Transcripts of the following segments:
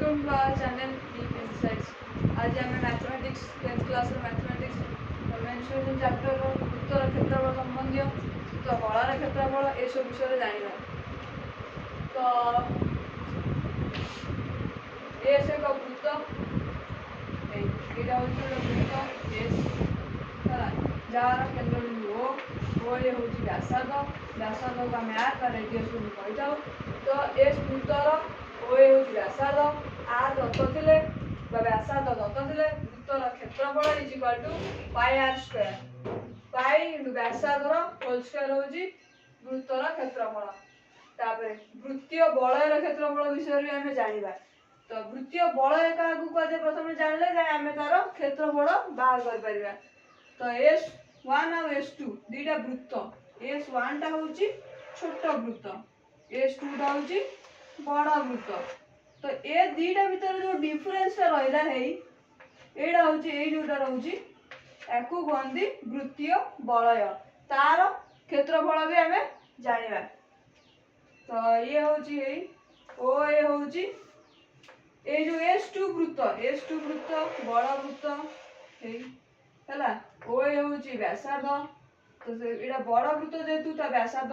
Welcome to our channel Deep Insights. आज आम mathematics 10th class mathematics mensuration chapter वृत्तर क्षेत्रफल संबंधी तो बड़ार क्षेत्रफल ये सब विषय जाना। तो एस एक वृत्त यहाँ हूँ वृत्त एस जार केन्द्र बिंदु ओ ये हूँ व्यासार्ध व्यासार्ध को आम आर रेडियस बोली कही था। तो एस वृत्तर ओ ये हूँ व्यासार्ध आर दत्त थे व्यासार्ध दत्त थे वृत्तर क्षेत्रफल is equal to pi r square pi into व्यासार्ध होल स्क्वायर हूँ वृत्तर क्षेत्रफल। तापर वृत्तीय बलयर क्षेत्रफल विषय भी आम जाना। तो वृत्तीय बलय क्या कहे प्रथम जानले आम तार क्षेत्रफल बाहर कर। तो S1 और S2 दुईटा वृत्त S1 टा हूँ छोट वृत्त S2 टा हूँ बड़ वृत्त। तो ये दुईटा भितर जो डिफरेंस रहा है यहाँ हूँ जोटा रोचे या कहते वृत्तीय बलय तार क्षेत्रफल भी आम जाना। तो ये हूँ ओ ये हूँ ये जो S2 वृत्त बड़ वृत्त है ओ ये हूँ व्यासार्ध। तो यहाँ बड़ वृत्त जेहेतु व्यासार्ध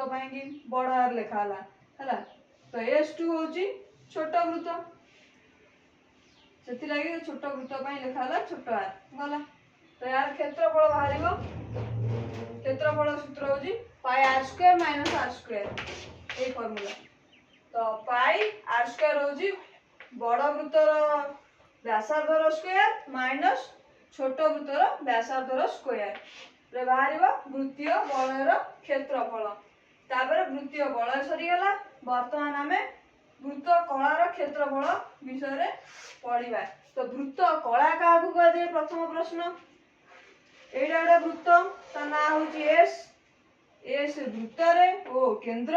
बड़ आर लिखाला है। तो S2 हूँ छोट वृत्त से छोट वृत्त लिखाला छोट आर गला। तो यार क्षेत्रफल बाहर क्षेत्रफल सूत्र हूँ pi r square minus r square ये फर्मूला। तो पाई आर स्क्वायर हूँ बड़ वृत्तर व्यासार्धर स्क्वायर माइनस छोट वृत्तर व्यासार्धर स्क्वायर बाहर वृत्तीय बलयर क्षेत्रफल। तापर वृत्तीय बलय सरीगला बर्तमान आम वृत्त कलार क्षेत्रफल विषय पढ़ा। तो वृत्त कला क्या कहे प्रथम प्रश्न एटा गोटे वृत्त ता ना हूँ एस एस वृत्तरे ओ केंद्र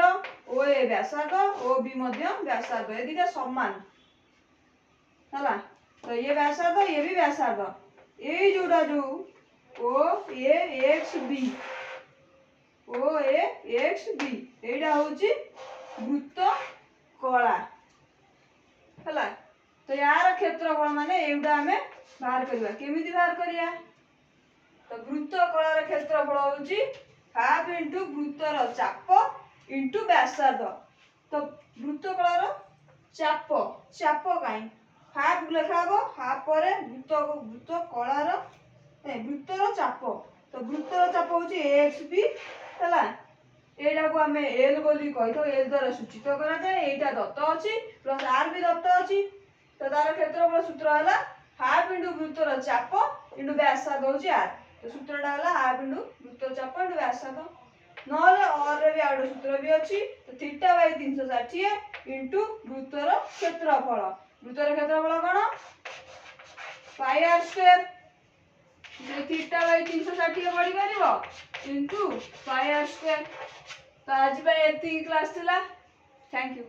ओ ए व्यासार्ध ओ बी व्यासार्ध ये दुटा समान है। तो ये व्यासार्ध ये भी व्यासार्ध ये जोड़ा जो ओ ए एक्स बी ओ ए एक्स बी एटा हूँ वृत्त कला है। तो यार क्षेत्रफल माने एटा आम बाहर करवा केमिति बाहर करिया। तो वृत्त कलार क्षेत्रफल हूँ हाफ इंटू वृत्तर चाप इंटू व्यासार्ध। तो वृत्त कलार चाप चाप कहीं हाफ लिखा हाफ पर वृत्त कलार वृत्तर चाप। तो वृत्तर चाप हूँ एक्स बी है यहाँ को आम एल बोली कही तो एल द्वारा सूचित कराए यहाँ दत्त अच्छी प्लस आर भी दत्त अच्छी। तो तार क्षेत्रफल सूत्र है हाफ इंटू वृत्तर चाप इंटू व्यासार्ध हूँ आर। तो सूत्रटा है हाफ इंटू वृत्तर चाप इंटू व्यासार्ध ना भी आउट सूत्र भी अच्छी। तो थीटा बाई 360 इंटू वृत्तर क्षेत्रफल वृत्तर क्षेत्रफल कौन pi r square theta by 360 पढ़ी पार इंटू पाई आर स्क्वायर। तो आज ये क्लास थी। Thank you.